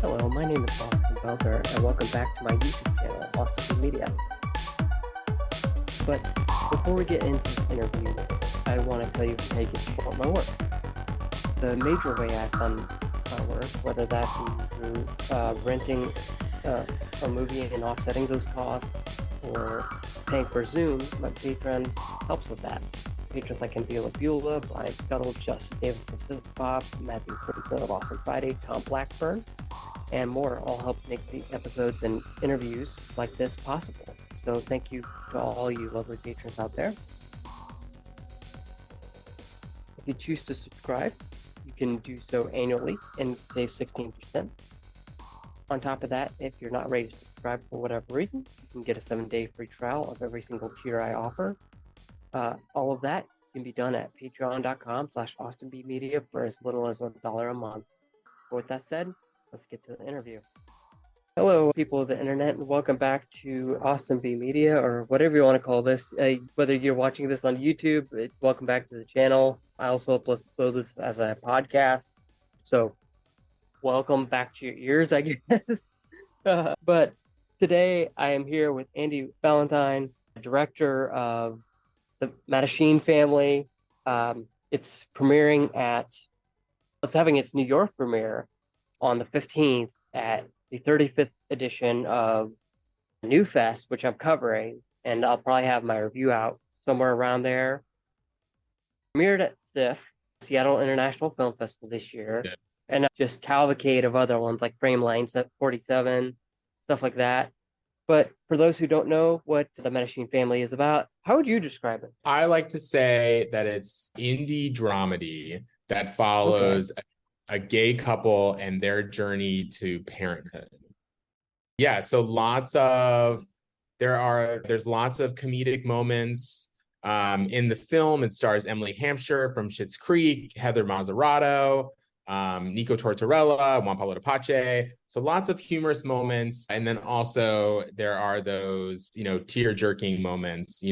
Hello, my name is Austin Belzer, and welcome back to my YouTube channel, Austin Media. But before we get into this interview, I want to tell you how you can support my work. The major way I fund my work, whether that be through renting a movie and offsetting those costs, or paying for Zoom, my Patreon helps with that. Patrons like Camila Beulah, Brian Scuttle, Justin Davis of Silk Pop, Matthew Simpson of Awesome Friday, Tom Blackburn, and more all help make the episodes and interviews like this possible. So thank you to all you lovely patrons out there. If you choose to subscribe, you can do so annually and save 16%. On top of that, if you're not ready to subscribe for whatever reason, you can get a 7-day free trial of every single tier I offer. All of that can be done at patreon.com/AustinBmedia for as little as $1 a month. With that said, let's get to the interview. Hello, people of the internet, and welcome back to Austin B Media, or whatever you want to call this. Whether you're watching this on YouTube, welcome back to the channel. I also upload this as a podcast, so welcome back to your ears, I guess. But today I am here with Andy Vallentine, director of the Mattachine Family. It's having its New York premiere on the 15th at the 35th edition of New Fest, which I'm covering, and I'll probably have my review out somewhere around there. Premiered at SIFF, Seattle International Film Festival this year, yeah. And just cavalcade of other ones like Frame Lane, 47, stuff like that. But for those who don't know what the Mattachine Family is about, how would you describe it? I like to say that it's indie dramedy that follows a gay couple and their journey to parenthood. Yeah, so there's lots of comedic moments. In the film, it stars Emily Hampshire from Schitt's Creek, Heather Mazzarato, Nico Tortorella, Juan Pablo de Pache. So lots of humorous moments. And then also there are those, tear-jerking moments,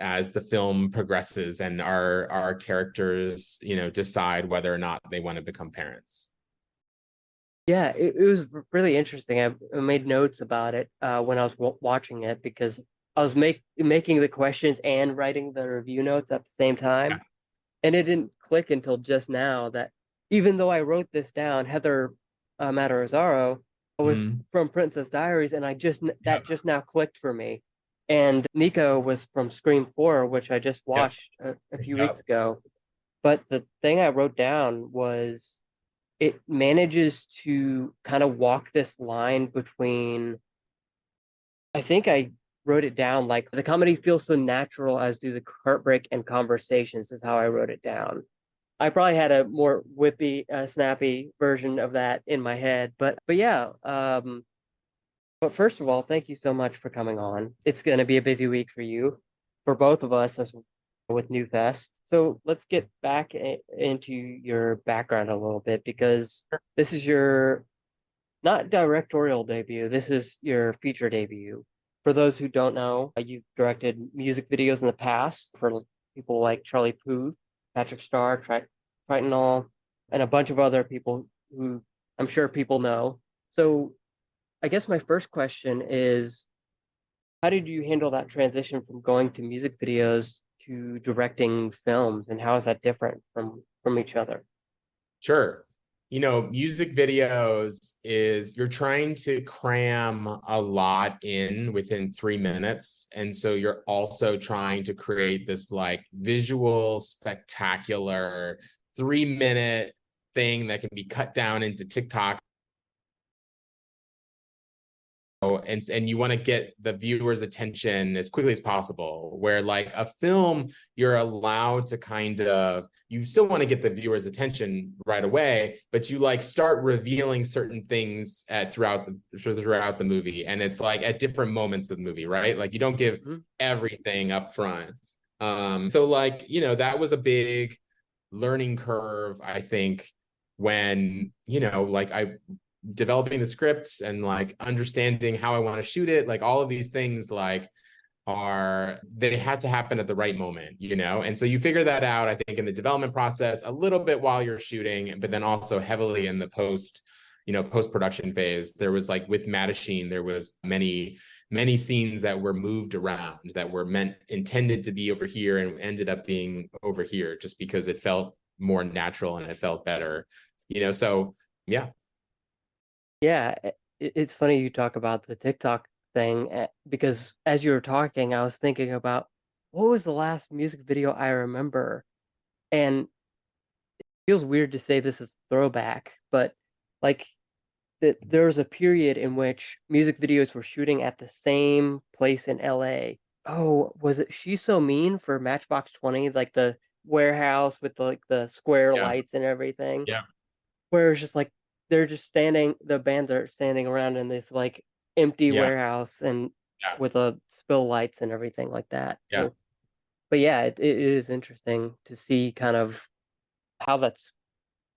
as the film progresses and our characters, decide whether or not they want to become parents. Yeah, it was really interesting. I made notes about it when I was watching it because I was making the questions and writing the review notes at the same time. Yeah. And it didn't click until just now that even though I wrote this down, Heather Matarazzo was from Princess Diaries, and just now clicked for me. And Nico was from Scream 4, which I just watched a few weeks ago. But the thing I wrote down was it manages to kind of walk this line between, I think I wrote it down like the comedy feels so natural as do the heartbreak and conversations is how I wrote it down. I probably had a more whippy, snappy version of that in my head, but yeah. But first of all, thank you so much for coming on. It's going to be a busy week for you, for both of us, as with New Fest. So let's get back into your background a little bit, because this is your not directorial debut. This is your feature debut. For those who don't know, you've directed music videos in the past for people like Charlie Puth, Patrick Starr, Tritonal, and a bunch of other people who I'm sure people know. So I guess my first question is, how did you handle that transition from going to music videos to directing films, and how is that different from each other? Sure. Music videos is you're trying to cram a lot in within 3 minutes. And so you're also trying to create this like visual, spectacular 3-minute thing that can be cut down into TikTok. And you want to get the viewer's attention as quickly as possible, where like a film, you're allowed to you still want to get the viewer's attention right away, but you like start revealing certain things throughout the movie. And it's like at different moments of the movie, right? Like you don't give everything up front. So like, that was a big learning curve, I think, when, like developing the script and like understanding how I want to shoot it, like all of these things like they had to happen at the right moment, and so you figure that out, I think, in the development process a little bit while you're shooting, but then also heavily in the post post-production phase, there was like with Mattachine, there was many scenes that were moved around that were intended to be over here and ended up being over here just because it felt more natural and it felt better, so yeah. Yeah, it's funny you talk about the TikTok thing because as you were talking, I was thinking about what was the last music video I remember, and it feels weird to say this is throwback, but like there was a period in which music videos were shooting at the same place in LA. Oh, was it She's So Mean for Matchbox 20, like the warehouse with the square Yeah. lights and everything? Yeah. Where it's just like they're just standing, the bands are standing around in this like empty Yeah. warehouse and Yeah. with a spill lights and everything like that. Yeah. So, but yeah, it is interesting to see kind of how that's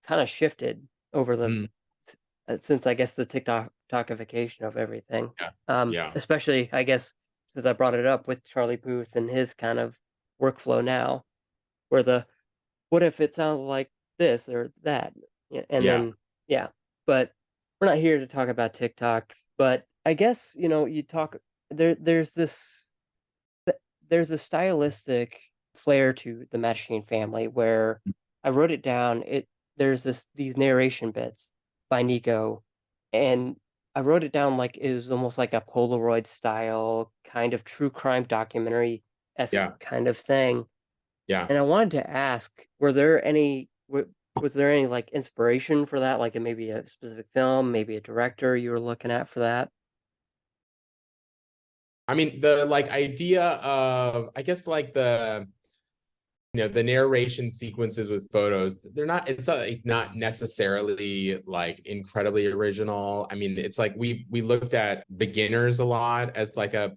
kind of shifted over the Mm, since I guess the TikTokification of everything. yeah. Yeah. Especially I guess since I brought it up with Charlie Puth and his kind of workflow now, where the what if it sounds like this or that? Yeah, and Yeah. then yeah, but we're not here to talk about TikTok. But I guess you talk There's there's a stylistic flair to the Mattachine Family where I wrote it down. There's these narration bits by Nico, and I wrote it down like it was almost like a Polaroid style kind of true crime documentary-esque Yeah. kind of thing. Yeah. And I wanted to ask, was there any like inspiration for that? Like maybe a specific film, maybe a director you were looking at for that? I mean, the like idea of, I guess, like the narration sequences with photos, it's not necessarily like incredibly original. I mean, it's like we looked at Beginners a lot as like a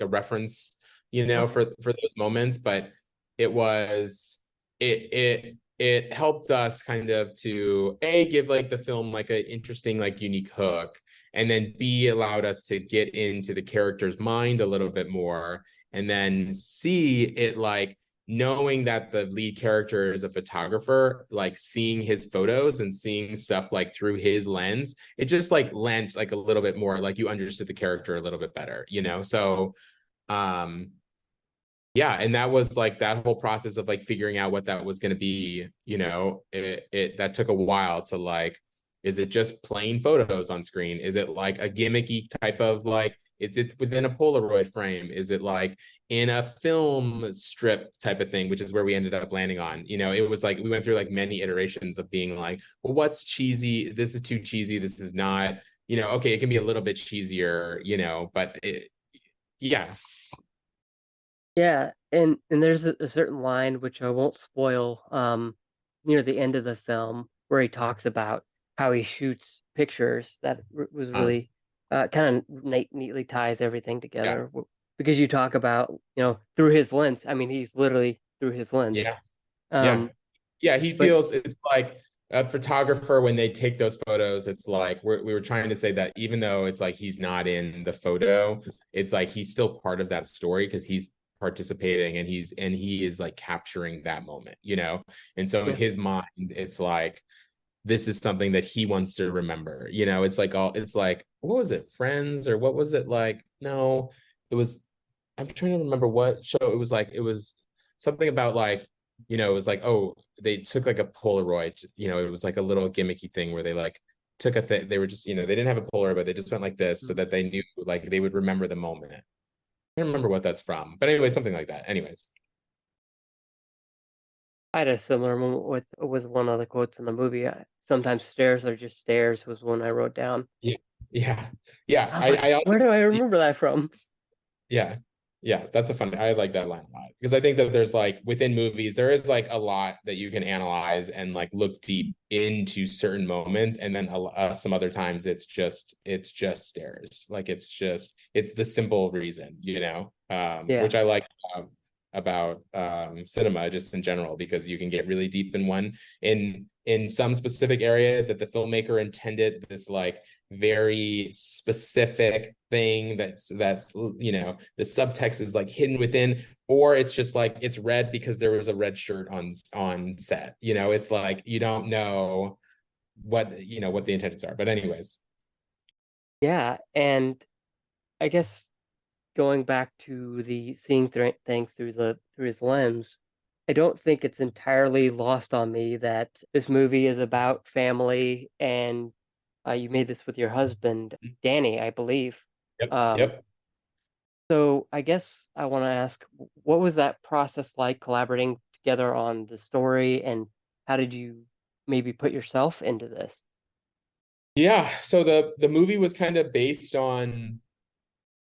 reference, Uh-huh. for those moments, but it was it helped us kind of to give like the film like an interesting, like unique hook, and then B, allowed us to get into the character's mind a little bit more, and then C, it like knowing that the lead character is a photographer, like seeing his photos and seeing stuff like through his lens, it just like lent like a little bit more, like you understood the character a little bit better, so um yeah. And that was like that whole process of like figuring out what that was going to be, it that took a while to like, is it just plain photos on screen? Is it like a gimmicky type of like, is it within a Polaroid frame? Is it like in a film strip type of thing, which is where we ended up landing on? It was like we went through like many iterations of being like, well, what's cheesy? This is too cheesy. This is not, okay, it can be a little bit cheesier, but yeah. Yeah, and there's a certain line which I won't spoil, near the end of the film where he talks about how he shoots pictures that was Uh, really kind of neatly ties everything yeah. together because you talk about, through his lens. I mean, he's literally through his lens. Yeah. Yeah. Um, Yeah. He but feels it's like a photographer when they take those photos. It's like we were trying to say that even though it's like he's not in the photo, it's like he's still part of that story because he's participating and he is like capturing that moment, And so in yeah, his mind, it's like this is something that he wants to remember. It's like, what was it? Friends, or what was it like? No, it was, I'm trying to remember what show it was like. It was something about like, it was like, oh, they took like a Polaroid, it was like a little gimmicky thing where they like took a thing. They were just, they didn't have a Polaroid, but they just went like this so mm. that they knew like they would remember the moment. I don't remember what that's from, but anyway, something like that. Anyways. I had a similar moment with one of the quotes in the movie. Sometimes stairs are just stairs was one I wrote down. Yeah. Yeah. Yeah. I was like, I where do I remember that from? Yeah. Yeah, that's a fun. I like that line a lot because I think that there's like within movies, there is like a lot that you can analyze and like look deep into certain moments, and then some other times it's just stairs. Like it's the simple reason, Yeah. which I like about cinema just in general, because you can get really deep in in some specific area that the filmmaker intended this like very specific thing that's the subtext is like hidden within, or it's just like it's red because there was a red shirt on set. It's like you don't know what the intentions are. But anyways. Yeah, and I guess going back to the seeing things through the through his lens, I don't think it's entirely lost on me that this movie is about family, and you made this with your husband, Danny, I believe. Yep. Um, Yep. so I guess I want to ask, what was that process like collaborating together on the story, and how did you maybe put yourself into this? Yeah. So the movie was kind of based on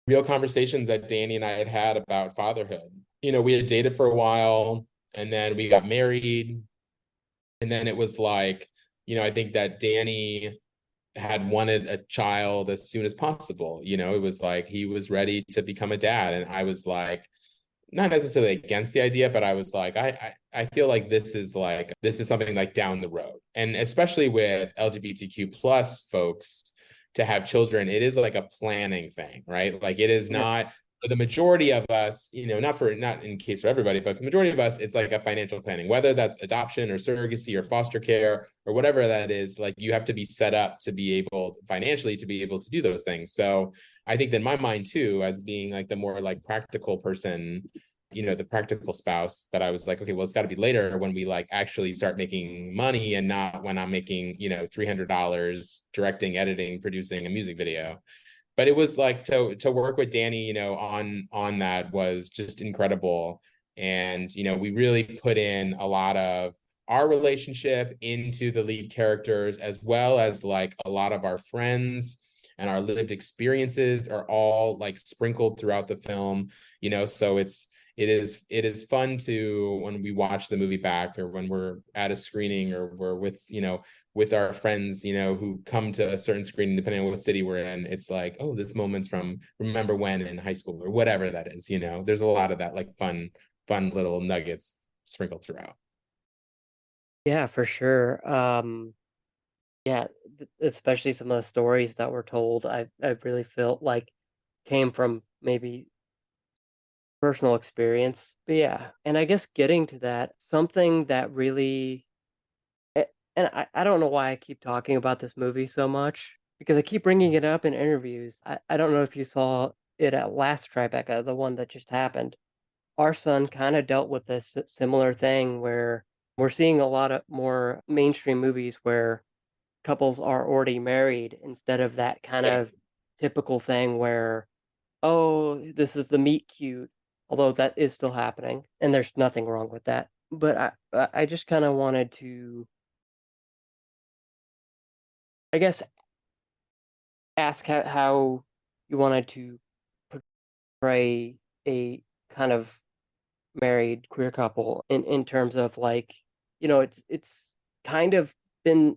real conversations that Danny and I had had about fatherhood. We had dated for a while, and then we got married, and then it was like, I think that Danny had wanted a child as soon as possible. It was like he was ready to become a dad, and I was like, not necessarily against the idea, but I was like, I feel like this is something like down the road, and especially with LGBTQ plus folks to have children, it is like a planning thing, right? Like it is Yeah, not for the majority of us, not in case for everybody, but for the majority of us, it's like a financial planning, whether that's adoption or surrogacy or foster care or whatever that is. Like you have to be set up to be able financially to be able to do those things. So I think that in my mind too, as being like the more like practical person, the practical spouse, that I was like, okay, well, it's got to be later when we like actually start making money and not when I'm making, $300 directing, editing, producing a music video. But it was like to work with Danny, on that was just incredible. And, we really put in a lot of our relationship into the lead characters, as well as like a lot of our friends and our lived experiences are all like sprinkled throughout the film, so it is fun to, when we watch the movie back or when we're at a screening or we're with our friends, who come to a certain screening, depending on what city we're in, it's like, oh, this moment's from Remember When in high school or whatever that is. There's a lot of that like fun little nuggets sprinkled throughout. yeah, for sure. Yeah, especially some of the stories that were told, I really felt like came from maybe personal experience. But yeah, and I guess getting to that, something that really, and I don't know why I keep talking about this movie so much because I keep bringing it up in interviews. I don't know if you saw it at last Tribeca, the one that just happened. Our son kind of dealt with this similar thing where we're seeing a lot of more mainstream movies where couples are already married instead of that kind Yeah. of typical thing where, oh, this is the meet cute, although that is still happening, and there's nothing wrong with that. But I just kind of wanted to, I guess, ask how you wanted to portray a kind of married queer couple in terms of like, it's kind of been,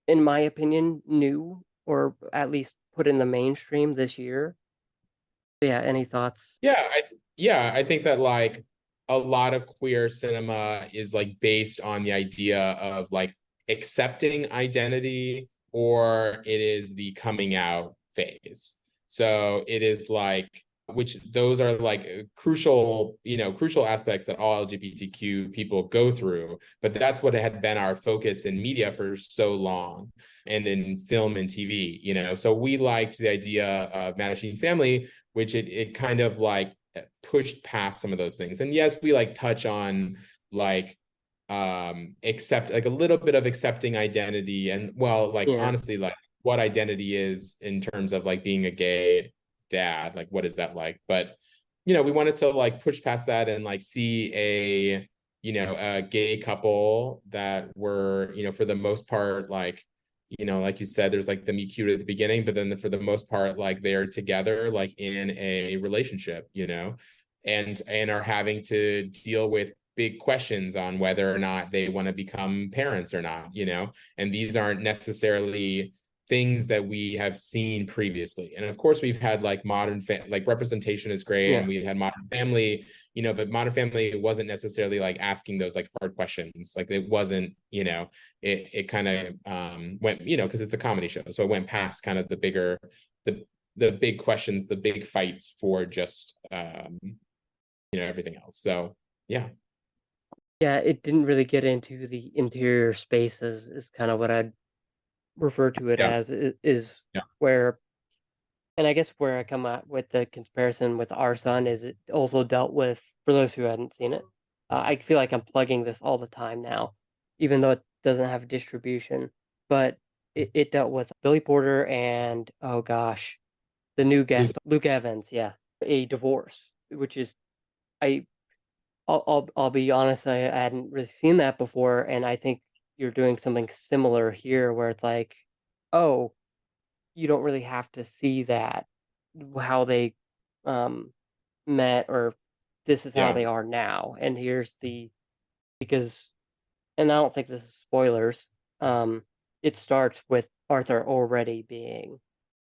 in my opinion, new or at least put in the mainstream this year. Yeah, any thoughts? I think that like a lot of queer cinema is like based on the idea of like accepting identity, or it is the coming out phase. So it is like, which those are like crucial aspects that all LGBTQ people go through, but that's what had been our focus in media for so long, and in film and TV. So we liked the idea of Mattachine Family, which it kind of like pushed past some of those things. And yes, we like touch on like accept, like a little bit of accepting identity, and well, like Yeah, honestly, like what identity is in terms of like being a gay dad, like what is that like. But we wanted to like push past that and like see a gay couple that were, for the most part, like you said, there's like the meet cute at the beginning, but then for the most part, like they're together, like in a relationship, and are having to deal with big questions on whether or not they want to become parents or not. And these aren't necessarily things that we have seen previously. And of course, we've had like like representation is great, yeah, and we had Modern Family, but Modern Family wasn't necessarily like asking those like hard questions. Like it wasn't, it kind of went, because it's a comedy show, so it went past kind of the big questions, the big fights for just everything else. So yeah. yeah. It didn't really get into the interior spaces, is kind of what I'd refer to it Yeah. as is Yeah. where, and I guess where I come at with the comparison with Our Son is it also dealt with, for those who hadn't seen it. I feel like I'm plugging this all the time now, even though it doesn't have distribution. But it dealt with Billy Porter and, oh gosh, the new Luke. guest, Luke Evans. Yeah, a divorce, which is, I I'll be honest, I hadn't really seen that before, and I think you're doing something similar here, where it's like, oh, you don't really have to see that, how they um met, or this is how Yeah. they are now, and here's the, because, and I don't think this is spoilers. It starts with Arthur already being,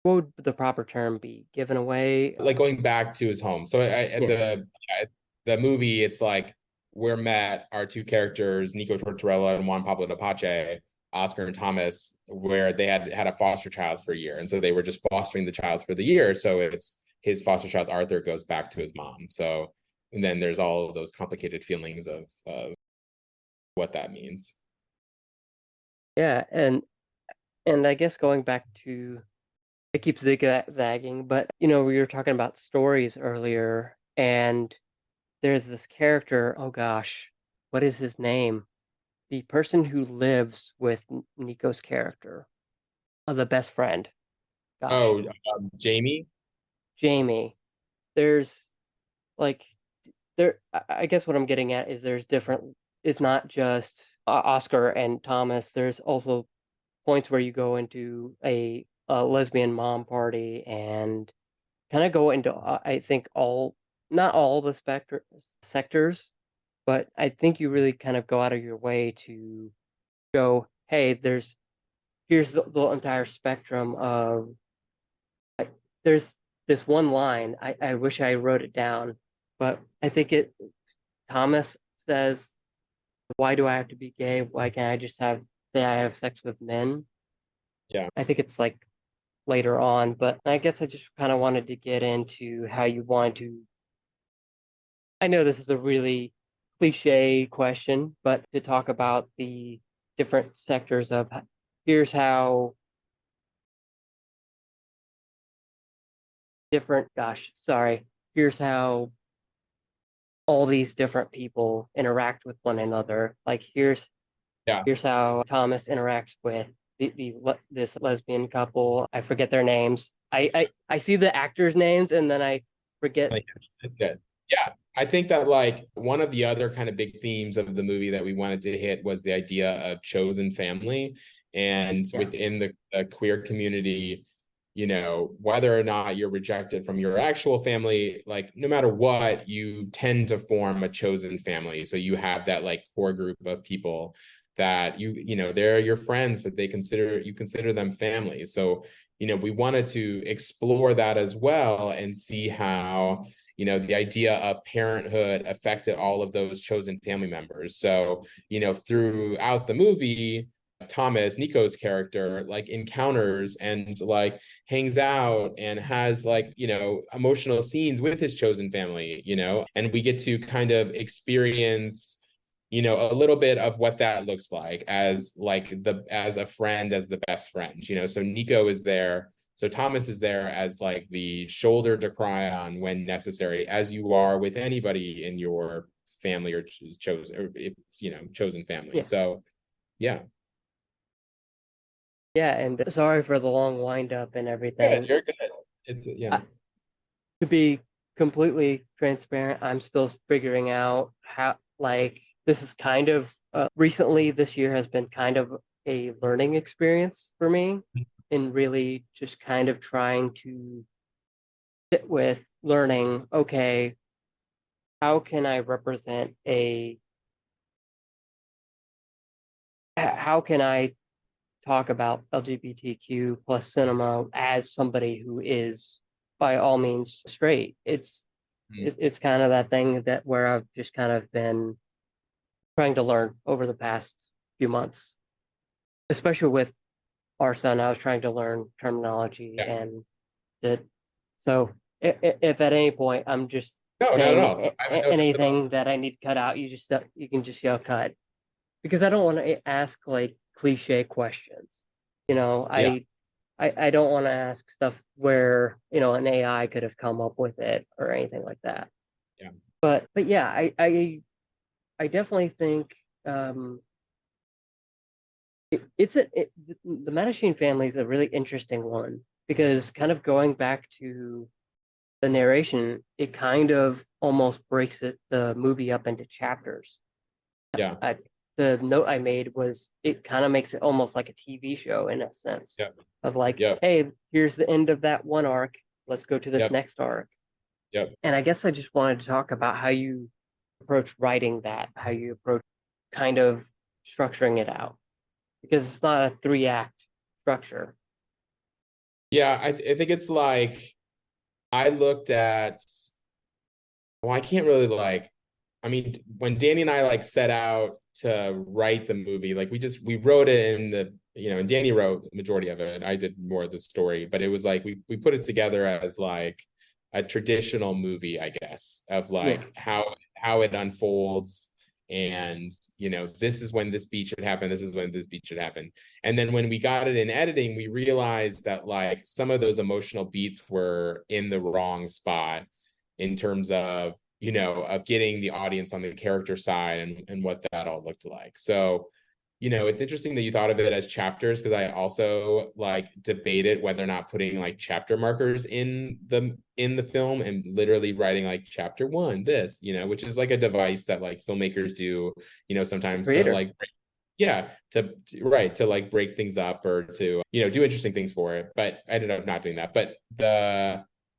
what would the proper term be, given away? Like going back to his home. So Yeah, at the movie, it's like we're met our two characters, Nico Tortorella and Juan Pablo Apache, Oscar and Thomas, where they had a foster child for a year, and so they were just fostering the child for the year. So it's his foster child Arthur goes back to his mom. So and then there's all of those complicated feelings of what that means. yeah, and I guess going back to, I keep zigzagging, but we were talking about stories earlier, and there's this character. Oh gosh, what is his name? The person who lives with Nico's character, the best friend. Gosh, Oh, Jamie. Jamie. There's like, there. I guess what I'm getting at is there's different. It's not just Oscar and Thomas. There's also points where you go into a lesbian mom party and kind of go into, I think, all, not all the sectors, but I think you really kind of go out of your way to go, hey, here's the entire spectrum of, there's this one line, I wish I wrote it down, but I think Thomas says, why do I have to be gay? Why can't I just say I have sex with men? Yeah. I think it's like later on, but I guess I just kind of wanted to get into how you want to. I know this is a really cliche question, but to talk about the different sectors of, here's how different, gosh, sorry, here's how all these different people interact with one another. Like, Yeah. here's how Thomas interacts with this lesbian couple. I forget their names. I see the actors' names and then I forget. That's good. Yeah. I think that like one of the other kind of big themes of the movie that we wanted to hit was the idea of chosen family. And Yeah, within the queer community, whether or not you're rejected from your actual family, like no matter what, you tend to form a chosen family. So you have that like core group of people that they're your friends, but you consider them family. So, we wanted to explore that as well and see how the idea of parenthood affected all of those chosen family members. So, throughout the movie, Thomas, Nico's character, like encounters and like hangs out and has like, emotional scenes with his chosen family, and we get to kind of experience a little bit of what that looks like as a friend, as the best friend, so Nico is there, so Thomas is there as like the shoulder to cry on when necessary, as you are with anybody in your family or chosen, or if chosen family. yeah, So yeah. yeah. And sorry for the long wind up and Good, everything. you're good. It's yeah. I, to be completely transparent, I'm still figuring out how, like, this is kind of, recently this year has been kind of a learning experience for me, in really just kind of trying to sit with learning, okay, how can I represent how can I talk about LGBTQ plus cinema as somebody who is by all means straight? It's kind of that thing that where I've just kind of been trying to learn over the past few months, especially with Our Son. I was trying to learn terminology Yeah. and that. So if at any point I'm just No, not at saying all. I have noticed at all. anything that I need to cut out, you can just yell cut, because I don't want to ask like cliche questions. You know, Yeah. I don't want to ask stuff where, an AI could have come up with it or anything like that. Yeah. But yeah, I definitely think um the Mattachine family is a really interesting one because kind of going back to the narration, it kind of almost breaks the movie up into chapters. Yeah. I, the note I made was it kind of makes it almost like a TV show in a sense Yep. of like, Yep. hey, here's the end of that one arc. Let's go to this Yep. next arc. Yep. And I guess I just wanted to talk about how you approach writing that, how you approach kind of structuring it out because it's not a three act structure. Yeah. I think it's like I looked at, well, I can't really like, I mean, when Danny and I like set out to write the movie, like we wrote it in the, and Danny wrote the majority of it. I did more of the story, but it was like we put it together as like a traditional movie, I guess, of Yeah, like how it unfolds. And this is when this beat should happen, this is when this beat should happen. And then when we got it in editing, we realized that like some of those emotional beats were in the wrong spot in terms of of getting the audience on the character side and what that all looked like. So it's interesting that you thought of it as chapters, because I also like debated whether or not putting like chapter markers in the film and literally writing like chapter one this, which is like a device that like filmmakers do the sometimes to creator. like, yeah, right, to like break things up or to do interesting things for it. But I ended up not doing that.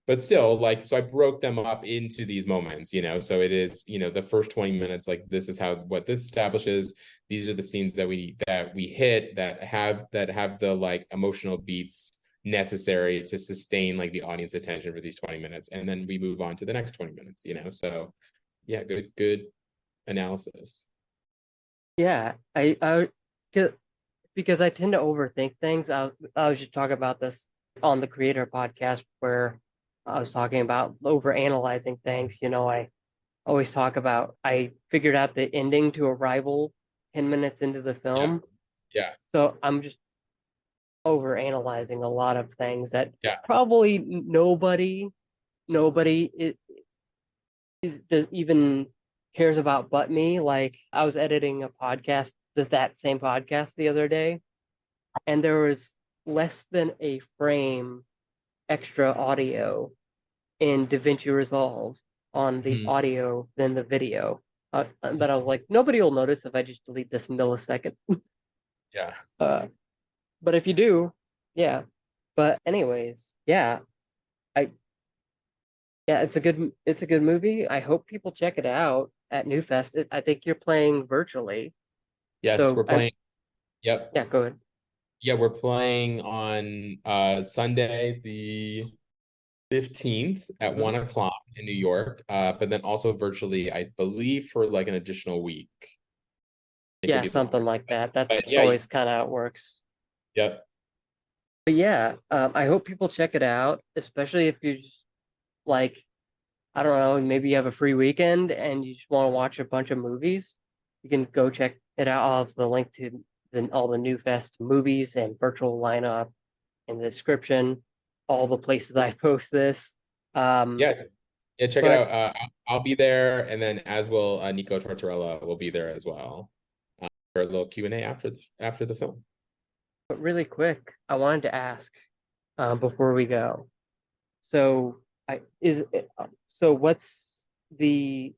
But still, like, so I broke them up into these moments, so it is, the first 20 minutes, like this is what this establishes. These are the scenes that we hit that have the like emotional beats necessary to sustain like the audience attention for these 20 minutes, and then we move on to the next 20 minutes. So yeah, good analysis. Yeah, I 'cause- because I tend to overthink things. I was just talking about this on the Creator podcast where I was talking about overanalyzing things. I always talk about I figured out the ending to Arrival 10 minutes into the Yeah. film. Yeah. So I'm just overanalyzing a lot of things that Yeah. probably nobody even cares about but me. Like I was editing a podcast, that same podcast the other day, and there was less than a frame extra audio in DaVinci Resolve on the Mhm. audio than the video. But I was like, nobody will notice if I just delete this millisecond. Yeah. Uh, but if you do, yeah. But anyways, I yeah, it's a good movie. I hope people check it out at Newfest. I think you're playing virtually, Yes, so we're playing. Yep. yeah, go ahead. Yeah, we're playing on Sunday the 15th at Mhm. 1 o'clock in New York. But then also virtually, I believe, for like an additional week. It could Yeah, be something longer. like that. That's But yeah, always kind of how it works. yep. But yeah, I hope people check it out, especially if you just like, I don't know, maybe you have a free weekend and you just want to watch a bunch of movies. You can go check it out. I'll have the link to all the New Fest movies and virtual lineup in the description, all the places I post this. Um, Yeah. Yeah, check it but out. I'll be there, and then as will Nico Tortorella will be there as well for a little Q&A after the film. but really quick, I wanted to ask before we go. So I is it, so what's the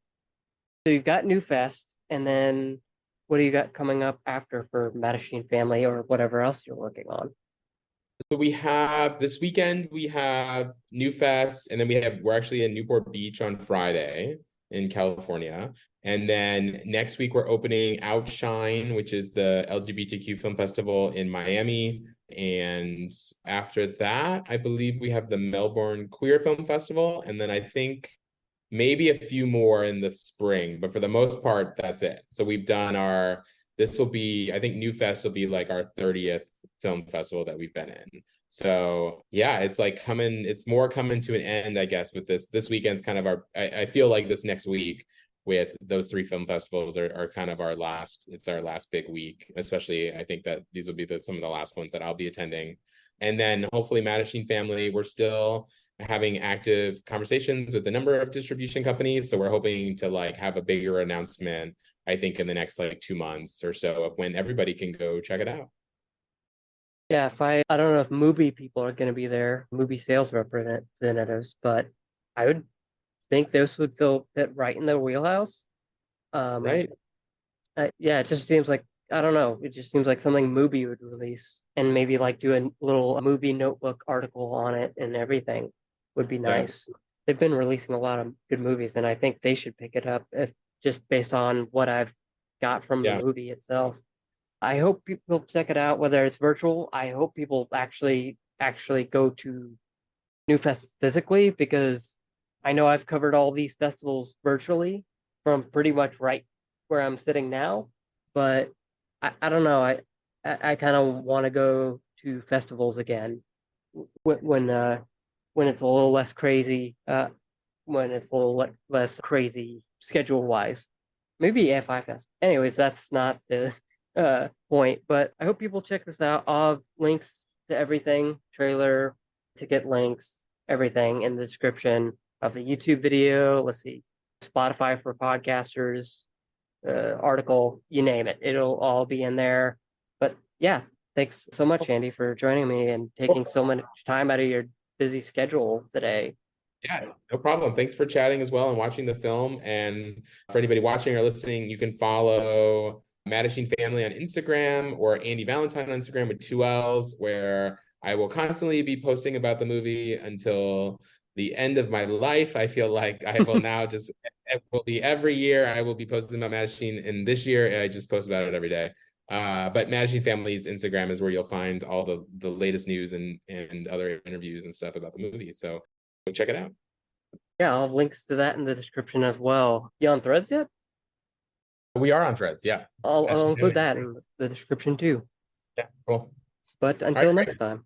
so you've got New Fest, and then what do you got coming up after for Mattachine Family or whatever else you're working on? So we have this weekend, we have New Fest, and then we're actually in Newport Beach on Friday in California. And then next week we're opening Outshine, which is the LGBTQ film festival in Miami. And after that, I believe we have the Melbourne Queer Film Festival. And then I think maybe a few more in the spring, but for the most part, that's it. So we've done this will be, I think New Fest will be like our 30th film festival that we've been in. So yeah, it's more coming to an end, I guess, with this weekend's kind of I feel like this next week with those 3 film festivals are kind of it's our last big week, especially I think that these will be some of the last ones that I'll be attending. And then hopefully Mattachine Family, we're still having active conversations with a number of distribution companies. So we're hoping to like have a bigger announcement, I think in the next like 2 months or so, of when everybody can go check it out. Yeah, if I don't know if movie people are going to be there, movie sales representatives, but I would think those would fit right in their wheelhouse. Um, Right. yeah, it just seems like I don't know. It just seems like something movie would release and maybe like do a little movie notebook article on it and everything would be Yeah. nice. They've been releasing a lot of good movies, and I think they should pick it up if just based on what I've got from the Yeah. movie itself. I hope people check it out, whether it's virtual. I hope people actually go to New Fest physically because I know I've covered all these festivals virtually from pretty much right where I'm sitting now, but I don't know. I kind of want to go to festivals again when it's a little less crazy, when it's a little less crazy schedule wise. Maybe FI Fest. Anyways, that's not the point, but I hope people check this out. I'll have links to everything, trailer, ticket links, everything in the description of the YouTube video. Let's see, Spotify for podcasters, article, you name it. It'll all be in there. But yeah, thanks so much, Andy, for joining me and taking so much time out of your busy schedule today. Yeah, no problem. Thanks for chatting as well and watching the film. And for anybody watching or listening, you can follow Mattachine Family on Instagram or Andy Vallentine on Instagram with 2 L's, where I will constantly be posting about the movie until the end of my life. I feel like I will now just, it will be every year I will be posting about Mattachine. And this year I just post about it every day. But Mattachine Family's Instagram is where you'll find all the latest news and other interviews and stuff about the movie. So go check it out. Yeah, I'll have links to that in the description as well. You on Threads yet? We are on Threads, yeah. I'll Mattachine include Family. that in the description too. Yeah, cool. But All right, until next great. time.